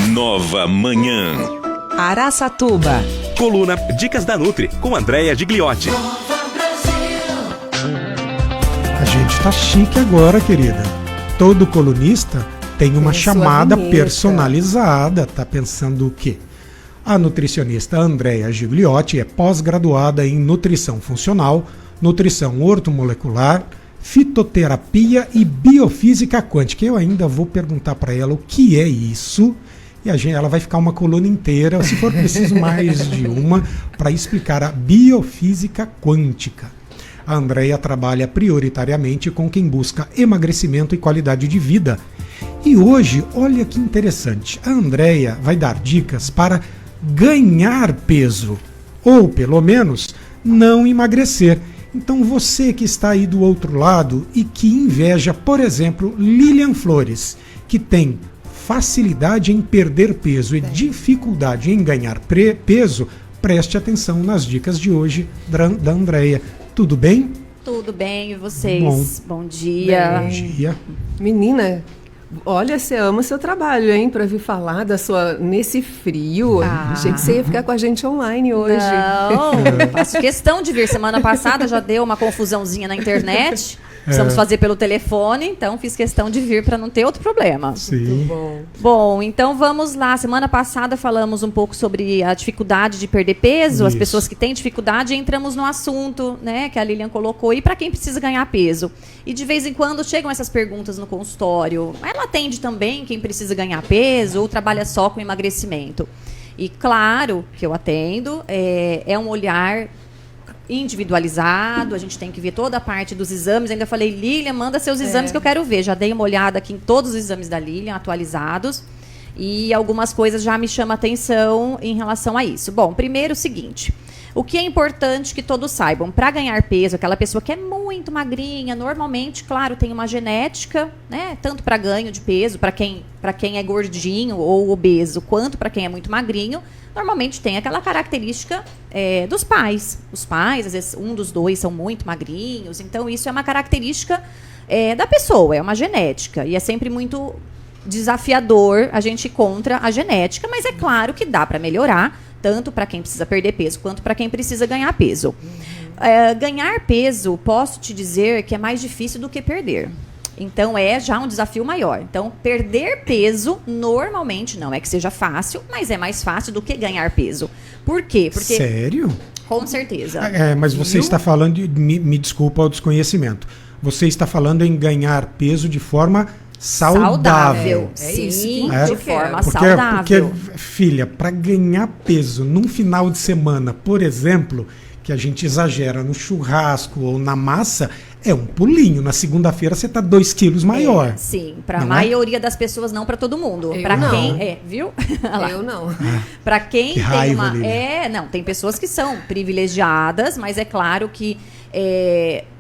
Nova Manhã. Araçatuba. Coluna Dicas da Nutri, com Andréia Gigliotti. A gente tá chique agora, querida. Todo colunista tem uma chamada personalizada. Tá pensando o quê? A nutricionista Andréia Gigliotti é pós-graduada em nutrição funcional, nutrição ortomolecular, fitoterapia e biofísica quântica. Eu ainda vou perguntar para ela o que é isso. E ela vai ficar uma coluna inteira, se for preciso mais de uma, para explicar a biofísica quântica. A Andréia trabalha prioritariamente com quem busca emagrecimento e qualidade de vida. E hoje, olha que interessante, a Andréia vai dar dicas para ganhar peso, ou pelo menos não emagrecer. Então você que está aí do outro lado e que inveja, por exemplo, Lilian Flores, que tem facilidade em perder peso e dificuldade em ganhar peso, preste atenção nas dicas de hoje da Andréia. Tudo bem? Tudo bem, e vocês? Bom dia. Bom dia. Menina, olha, você ama seu trabalho, hein? Para vir falar da sua nesse frio. Achei que você ia ficar com a gente online hoje. Não, faço questão de vir. Semana passada já deu uma confusãozinha na internet. Precisamos fazer pelo telefone, então fiz questão de vir para não ter outro problema. Sim. Bom, então vamos lá. Semana passada falamos um pouco sobre a dificuldade de perder peso, as pessoas que têm dificuldade, e entramos no assunto, né, que a Lilian colocou, e para quem precisa ganhar peso. E de vez em quando chegam essas perguntas no consultório. Ela atende também quem precisa ganhar peso ou trabalha só com emagrecimento? E claro que eu atendo, é um olhar individualizado, a gente tem que ver toda a parte dos exames. Ainda falei, Lilian, manda seus exames que eu quero ver. Já dei uma olhada aqui em todos os exames da Lilian atualizados e algumas coisas já me chamam a atenção em relação a isso. Bom, primeiro o seguinte, o que é importante que todos saibam, para ganhar peso, aquela pessoa que é muito magrinha, normalmente, claro, tem uma genética, né, tanto para ganho de peso, para quem é gordinho ou obeso, quanto para quem é muito magrinho, normalmente tem aquela característica dos pais. Os pais, às vezes, um dos dois são muito magrinhos, então isso é uma característica da pessoa, é uma genética, e é sempre muito desafiador a gente ir contra a genética, mas é claro que dá para melhorar, tanto para quem precisa perder peso, quanto para quem precisa ganhar peso. Ganhar peso, posso te dizer que é mais difícil do que perder. Então, é já um desafio maior. Então, perder peso, normalmente, não é que seja fácil, mas é mais fácil do que ganhar peso. Por quê? Porque, sério? com certeza. Mas você está falando, me desculpa o desconhecimento, você está falando em ganhar peso de forma saudável. Sim, de forma saudável. Porque, filha, para ganhar peso num final de semana, por exemplo, que a gente exagera no churrasco ou na massa, é um pulinho. Na segunda-feira você tá 2 quilos maior. Sim, para a maioria das pessoas, não para todo mundo. Para quem viu? Eu não. Para quem que tem raiva, não, tem pessoas que são privilegiadas, mas é claro que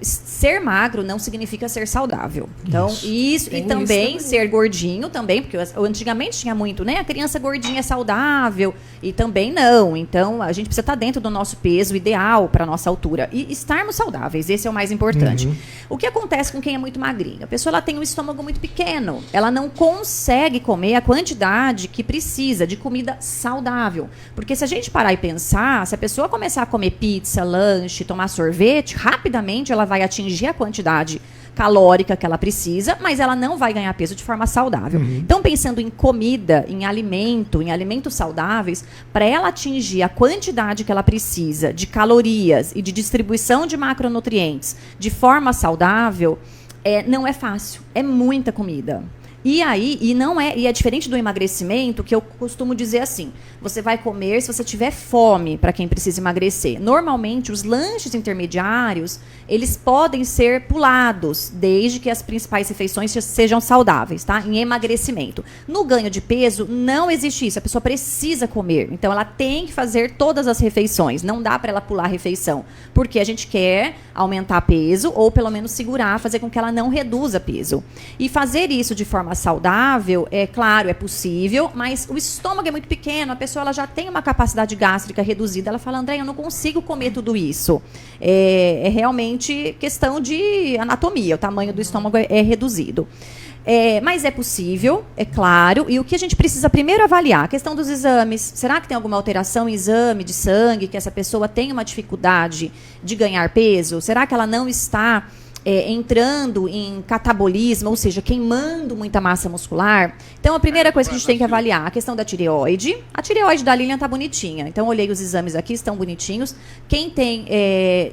ser magro não significa ser saudável. Então, isso e também ser gordinho também, porque antigamente tinha muito, né? A criança gordinha é saudável e também não. Então, a gente precisa estar dentro do nosso peso ideal para a nossa altura e estarmos saudáveis. Esse é o mais importante. O que acontece com quem é muito magrinho? A pessoa ela tem um estômago muito pequeno. Ela não consegue comer a quantidade que precisa de comida saudável. Porque se a gente parar e pensar, se a pessoa começar a comer pizza, lanche, tomar sorvete, rapidamente ela vai atingir a quantidade calórica que ela precisa, mas ela não vai ganhar peso de forma saudável. Então, pensando em comida, em alimentos saudáveis, para ela atingir a quantidade que ela precisa de calorias e de distribuição de macronutrientes de forma saudável, não é fácil. É muita comida. E aí, e é diferente do emagrecimento, que eu costumo dizer assim, você vai comer se você tiver fome, para quem precisa emagrecer. Normalmente, os lanches intermediários, eles podem ser pulados, desde que as principais refeições sejam saudáveis, tá? Em emagrecimento. No ganho de peso, não existe isso, a pessoa precisa comer. Então, ela tem que fazer todas as refeições, não dá para ela pular a refeição, porque a gente quer aumentar peso, ou pelo menos segurar, fazer com que ela não reduza peso. E fazer isso de forma saudável, claro, é possível, mas o estômago é muito pequeno, a pessoa ela já tem uma capacidade gástrica reduzida, ela fala, André, eu não consigo comer tudo isso. É realmente questão de anatomia, o tamanho do estômago é reduzido. Mas é possível, é claro. E o que a gente precisa primeiro avaliar? A questão dos exames. Será que tem alguma alteração em exame de sangue, que essa pessoa tem uma dificuldade de ganhar peso? Será que ela não está entrando em catabolismo, ou seja, queimando muita massa muscular? Então, a primeira coisa que a gente tem que avaliar, a questão da tireoide. A tireoide da Lilian está bonitinha. Então, olhei os exames aqui, estão bonitinhos. Quem tem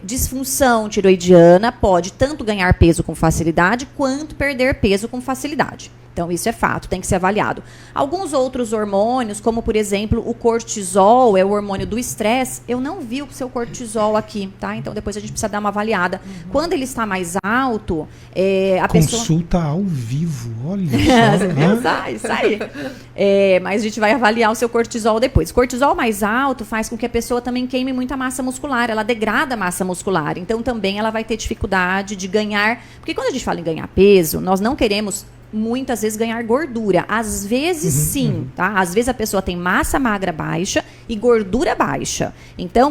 disfunção tiroidiana pode tanto ganhar peso com facilidade, quanto perder peso com facilidade. Então, isso é fato, tem que ser avaliado. Alguns outros hormônios, como, por exemplo, o cortisol, é o hormônio do estresse, eu não vi o seu cortisol aqui, tá? Então, depois a gente precisa dar uma avaliada. Quando ele está mais alto, a Consulta pessoa... ao vivo, olha Isso aí. Mas a gente vai avaliar o seu cortisol depois. Cortisol mais alto faz com que a pessoa também queime muita massa muscular, ela degrada a massa muscular. Então, também ela vai ter dificuldade de ganhar... Porque quando a gente fala em ganhar peso, nós não queremos... muitas vezes ganhar gordura. Às vezes sim, tá? Às vezes a pessoa tem massa magra baixa e gordura baixa. Então,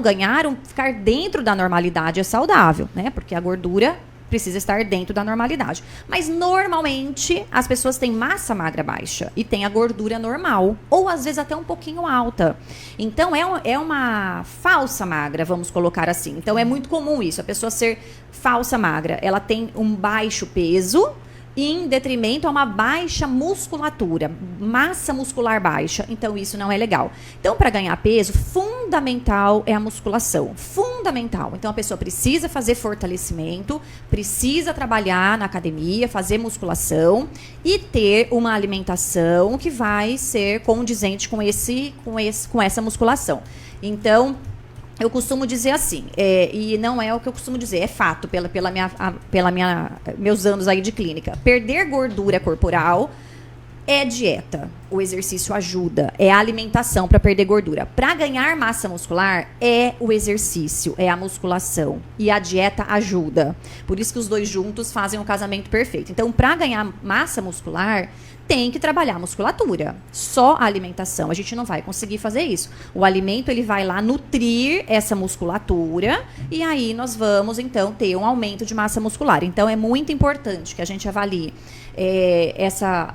ficar dentro da normalidade é saudável, né? Porque a gordura precisa estar dentro da normalidade. Mas, normalmente, as pessoas têm massa magra baixa e têm a gordura normal. Ou, às vezes, até um pouquinho alta. Então, é uma falsa magra, vamos colocar assim. Então, é muito comum isso, a pessoa ser falsa magra. Ela tem um baixo peso, em detrimento a uma baixa musculatura, massa muscular baixa. Então, isso não é legal. Então, para ganhar peso, fundamental é a musculação. Fundamental. Então, a pessoa precisa fazer fortalecimento, precisa trabalhar na academia, fazer musculação e ter uma alimentação que vai ser condizente com essa musculação. Então, eu costumo dizer assim, e não é o que eu costumo dizer, é fato, meus anos aí de clínica. Perder gordura corporal é dieta. O exercício ajuda, é a alimentação para perder gordura. Para ganhar massa muscular, é o exercício, é a musculação. E a dieta ajuda. Por isso que os dois juntos fazem um casamento perfeito. Então, para ganhar massa muscular, tem que trabalhar a musculatura. Só a alimentação, a gente não vai conseguir fazer isso. O alimento, ele vai lá nutrir essa musculatura e aí nós vamos, então, ter um aumento de massa muscular. Então, é muito importante que a gente avalie essa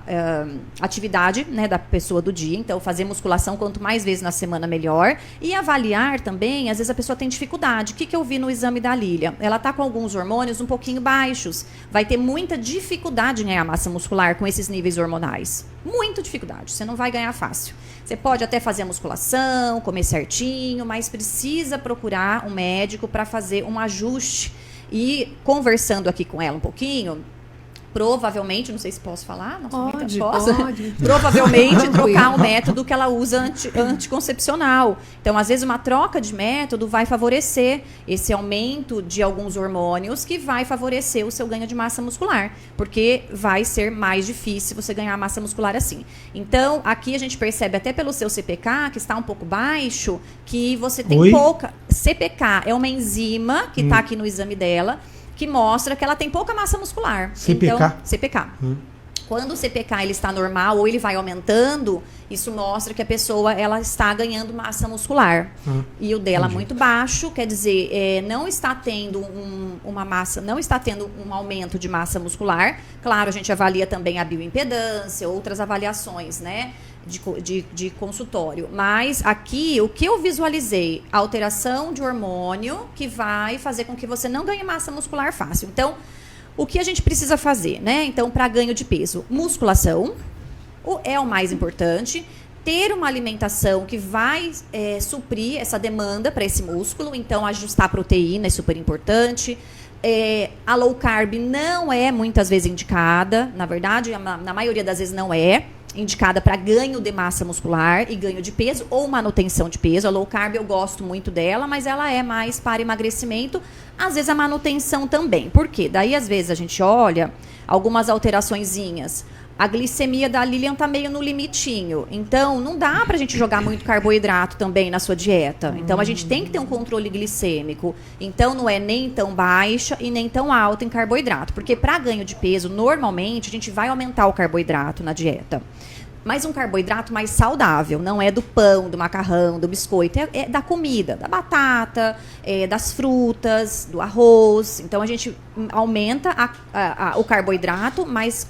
atividade, né, da pessoa do dia. Então, fazer musculação quanto mais vezes na semana, melhor. E avaliar também, às vezes a pessoa tem dificuldade. O que eu vi no exame da Lilian? Ela está com alguns hormônios um pouquinho baixos. Vai ter muita dificuldade em ganhar massa muscular com esses níveis hormonais. Muita dificuldade. Você não vai ganhar fácil. Você pode até fazer a musculação, comer certinho, mas precisa procurar um médico para fazer um ajuste. E conversando aqui com ela um pouquinho... provavelmente, não sei se posso falar, pode. Provavelmente trocar um método que ela usa anticoncepcional. Então, às vezes, uma troca de método vai favorecer esse aumento de alguns hormônios que vai favorecer o seu ganho de massa muscular, porque vai ser mais difícil você ganhar massa muscular assim. Então, aqui a gente percebe até pelo seu CPK, que está um pouco baixo, que você tem pouca... CPK é uma enzima que está aqui no exame dela, que mostra que ela tem pouca massa muscular. CPK? Então, CPK. Quando o CPK ele está normal ou ele vai aumentando, isso mostra que a pessoa ela está ganhando massa muscular. E o dela muito baixo, quer dizer, não está tendo não está tendo um aumento de massa muscular. Claro, a gente avalia também a bioimpedância, outras avaliações, né? De consultório. Mas aqui, o que eu visualizei? A alteração de hormônio que vai fazer com que você não ganhe massa muscular fácil. Então, o que a gente precisa fazer, né? Então, para ganho de peso, musculação é o mais importante. Ter uma alimentação que vai suprir essa demanda para esse músculo. Então, ajustar a proteína é super importante. A low carb não é muitas vezes indicada. Na verdade, na maioria das vezes não é indicada para ganho de massa muscular e ganho de peso ou manutenção de peso. A low carb eu gosto muito dela, mas ela é mais para emagrecimento, às vezes a manutenção também. Por quê? Daí às vezes a gente olha algumas alteraçõezinhas. A glicemia da Lilian tá meio no limitinho. Então, não dá pra gente jogar muito carboidrato também na sua dieta. Então, a gente tem que ter um controle glicêmico. Então, não é nem tão baixa e nem tão alta em carboidrato. Porque para ganho de peso, normalmente, a gente vai aumentar o carboidrato na dieta. mas um carboidrato mais saudável. Não é do pão, do macarrão, do biscoito, é da comida, da batata, das frutas, do arroz. Então a gente aumenta o carboidrato, mas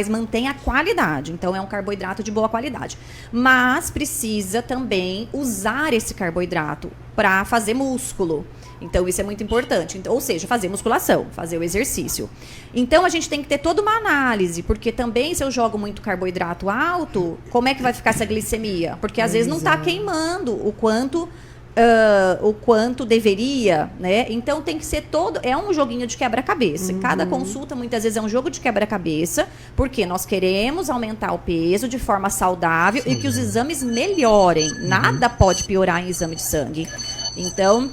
mantém a qualidade. Então é um carboidrato de boa qualidade. Mas precisa também usar esse carboidrato para fazer músculo. Então, isso é muito importante. Então, ou seja, fazer musculação, fazer o exercício. Então, a gente tem que ter toda uma análise, porque também, se eu jogo muito carboidrato alto, como é que vai ficar essa glicemia? Porque, às vezes, não está queimando o quanto deveria, né? Então, tem que ser é um joguinho de quebra-cabeça. Cada consulta, muitas vezes, é um jogo de quebra-cabeça, porque nós queremos aumentar o peso de forma saudável e que os exames melhorem. Nada pode piorar em exame de sangue. Então...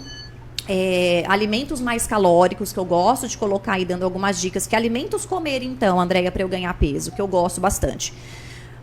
alimentos mais calóricos, que eu gosto de colocar aí, dando algumas dicas. Que alimentos comer, então, Andréia, para eu ganhar peso? Que eu gosto bastante.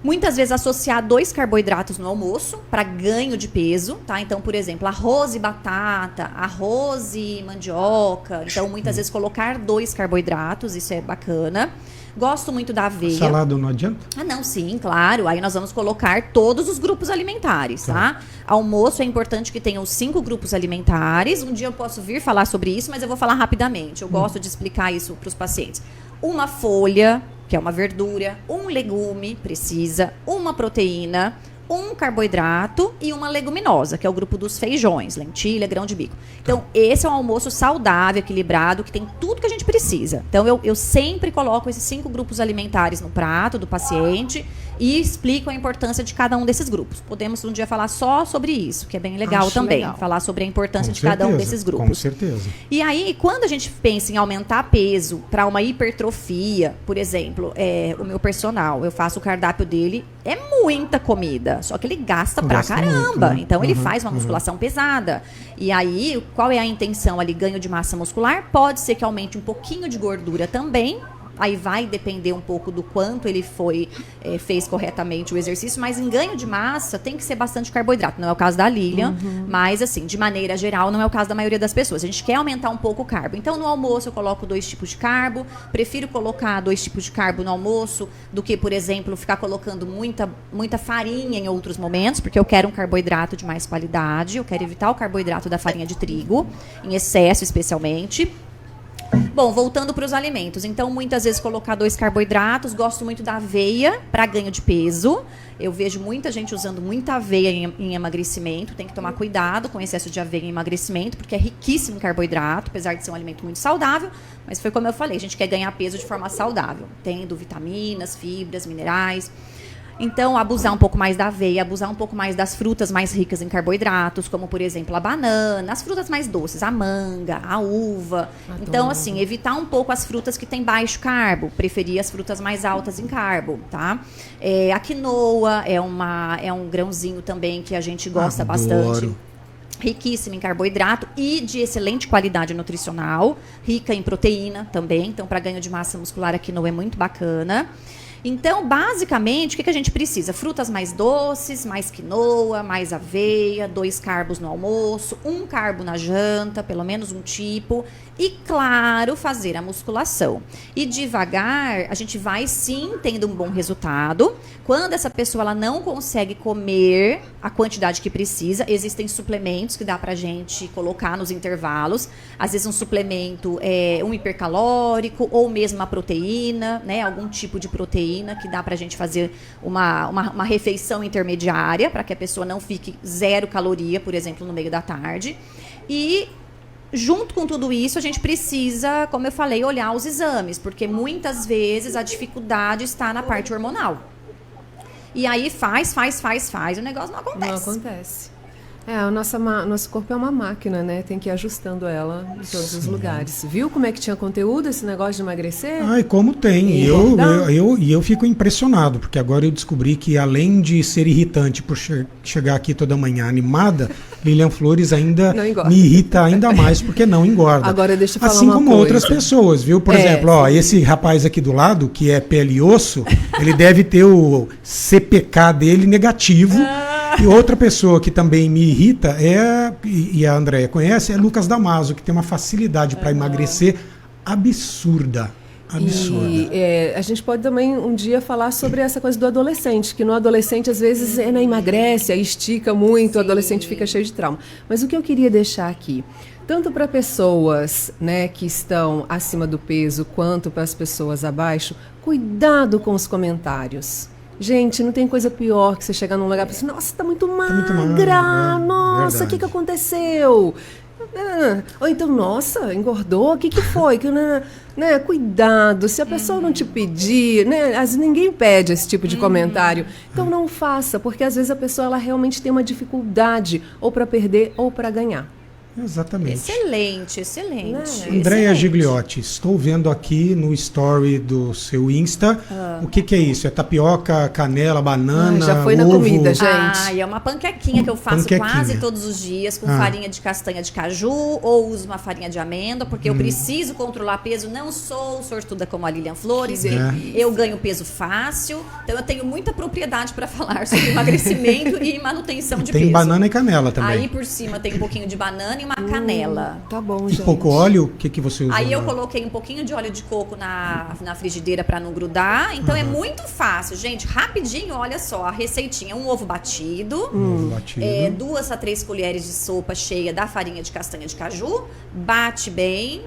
Muitas vezes associar 2 carboidratos no almoço para ganho de peso, tá? Então, por exemplo, arroz e batata, arroz e mandioca. Então, muitas vezes colocar 2 carboidratos, isso é bacana. Gosto muito da aveia. Salada não adianta? Não, sim, claro. Aí nós vamos colocar todos os grupos alimentares, tá? Almoço é importante que tenha os 5 grupos alimentares. Um dia eu posso vir falar sobre isso, mas eu vou falar rapidamente. Eu gosto de explicar isso para os pacientes. Uma folha, que é uma verdura, um legume, precisa, uma proteína, um carboidrato e uma leguminosa, que é o grupo dos feijões, lentilha, grão de bico. Então, esse é um almoço saudável, equilibrado, que tem tudo que a gente precisa. Então, eu sempre coloco esses 5 grupos alimentares no prato do paciente e explico a importância de cada um desses grupos. Podemos um dia falar só sobre isso, que é bem legal também. Legal. Falar sobre a importância de cada um desses grupos. Com certeza. E aí, quando a gente pensa em aumentar peso para uma hipertrofia, por exemplo, o meu personal, eu faço o cardápio dele, é muita comida, só que ele gasta pra caramba. Muito, né? Então, ele faz uma musculação pesada. E aí, qual é a intenção ali? Ganho de massa muscular? Pode ser que aumente um pouquinho de gordura também. Aí vai depender um pouco do quanto ele fez corretamente o exercício, mas em ganho de massa tem que ser bastante carboidrato. Não é o caso da Lilian, mas assim, de maneira geral, não é o caso da maioria das pessoas. A gente quer aumentar um pouco o carbo. Então, no almoço eu coloco 2 tipos de carbo. Prefiro colocar 2 tipos de carbo no almoço do que, por exemplo, ficar colocando muita farinha em outros momentos, porque eu quero um carboidrato de mais qualidade. Eu quero evitar o carboidrato da farinha de trigo, em excesso especialmente. Bom, voltando para os alimentos. Então, muitas vezes colocar 2 carboidratos. Gosto muito da aveia para ganho de peso. Eu vejo muita gente usando muita aveia em emagrecimento. Tem que tomar cuidado com o excesso de aveia em emagrecimento, porque é riquíssimo em carboidrato, apesar de ser um alimento muito saudável. Mas foi como eu falei, a gente quer ganhar peso de forma saudável, tendo vitaminas, fibras, minerais. Então, abusar um pouco mais da aveia, abusar um pouco mais das frutas mais ricas em carboidratos, como, por exemplo, a banana, as frutas mais doces, a manga, a uva. Adoro. Então, assim, evitar um pouco as frutas que têm baixo carbo, preferir as frutas mais altas em carbo, tá? A quinoa é um grãozinho também que a gente gosta bastante. Riquíssima em carboidrato e de excelente qualidade nutricional, rica em proteína também. Então, para ganho de massa muscular, a quinoa é muito bacana. Então, basicamente, o que a gente precisa? Frutas mais doces, mais quinoa, mais aveia, 2 carbos no almoço, 1 carbo na janta, pelo menos um tipo. E, claro, fazer a musculação. E devagar, a gente vai sim tendo um bom resultado. Quando essa pessoa ela não consegue comer a quantidade que precisa, existem suplementos que dá pra gente colocar nos intervalos. Às vezes um suplemento um hipercalórico ou mesmo uma proteína, né? Algum tipo de proteína que dá pra gente fazer uma refeição intermediária para que a pessoa não fique 0 caloria, por exemplo, no meio da tarde. E junto com tudo isso, a gente precisa, como eu falei, olhar os exames, porque muitas vezes a dificuldade está na parte hormonal. E aí faz, o negócio não acontece. Não acontece. Nosso corpo é uma máquina, né? Tem que ir ajustando ela em todos os lugares. Viu como é que tinha conteúdo esse negócio de emagrecer? Ai, como tem. E eu fico impressionado, porque agora eu descobri que além de ser irritante por chegar aqui toda manhã animada, Lilian Flores ainda me irrita ainda mais, porque não engorda. Agora deixa eu falar assim uma como coisa. Outras pessoas, viu? Por exemplo, esse rapaz aqui do lado, que é pele e osso, ele deve ter o CPK dele negativo. E outra pessoa que também me irrita e a Andréia conhece, é Lucas Damaso, que tem uma facilidade para emagrecer absurda. Absurda. E a gente pode também um dia falar sobre essa coisa do adolescente, que no adolescente às vezes emagrece, aí estica muito, o adolescente fica cheio de trauma. Mas o que eu queria deixar aqui, tanto para pessoas, né, que estão acima do peso, quanto para as pessoas abaixo, cuidado com os comentários. Gente, não tem coisa pior que você chegar num lugar e pensar, nossa, tá muito magra, nossa, o que aconteceu? Ou então, nossa, engordou, o que foi? Né? Cuidado, se a pessoa não te pedir, né? Ninguém pede esse tipo de comentário, então não faça, porque às vezes a pessoa ela realmente tem uma dificuldade ou para perder ou para ganhar. Exatamente. Excelente. Andréia Gigliotti, estou vendo aqui no story do seu Insta. O que é isso? É tapioca, canela, banana, já foi ovo? na comida, gente. É uma panquequinha que eu faço quase todos os dias com farinha de castanha de caju ou uso uma farinha de amêndoa, porque eu preciso controlar peso. Não sou sortuda como a Lilian Flores, eu ganho peso fácil, então eu tenho muita propriedade para falar sobre emagrecimento e manutenção de peso. Tem banana e canela também. Aí por cima tem um pouquinho de banana e uma canela. Tá bom, E gente. pouco óleo, o que você usa? Aí eu coloquei um pouquinho de óleo de coco na frigideira para não grudar. Então é muito fácil, gente. Rapidinho, olha só, a receitinha. Um ovo batido. Ovo batido. 2 a 3 colheres de sopa cheia da farinha de castanha de caju. Bate bem.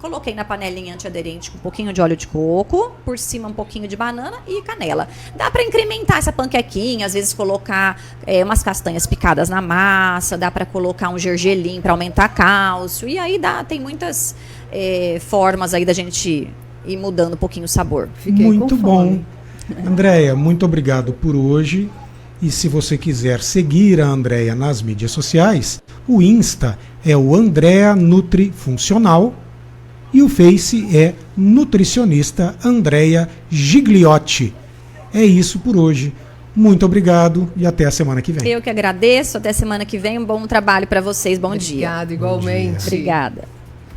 Coloquei na panelinha antiaderente com um pouquinho de óleo de coco, por cima um pouquinho de banana e canela. Dá para incrementar essa panquequinha, às vezes colocar umas castanhas picadas na massa, dá para colocar um gergelim para aumentar cálcio, e aí tem muitas formas aí da gente ir mudando um pouquinho o sabor. Fiquei muito com bom. fome. Andréia, muito obrigado por hoje. E se você quiser seguir a Andréia nas mídias sociais, o Insta é o Andréa Nutri Funcional. E o Face é nutricionista Andréia Gigliotti. É isso por hoje. Muito obrigado e até a semana que vem. Eu que agradeço. Até semana que vem. Um bom trabalho para vocês. Bom dia. Obrigada, igualmente. Obrigada.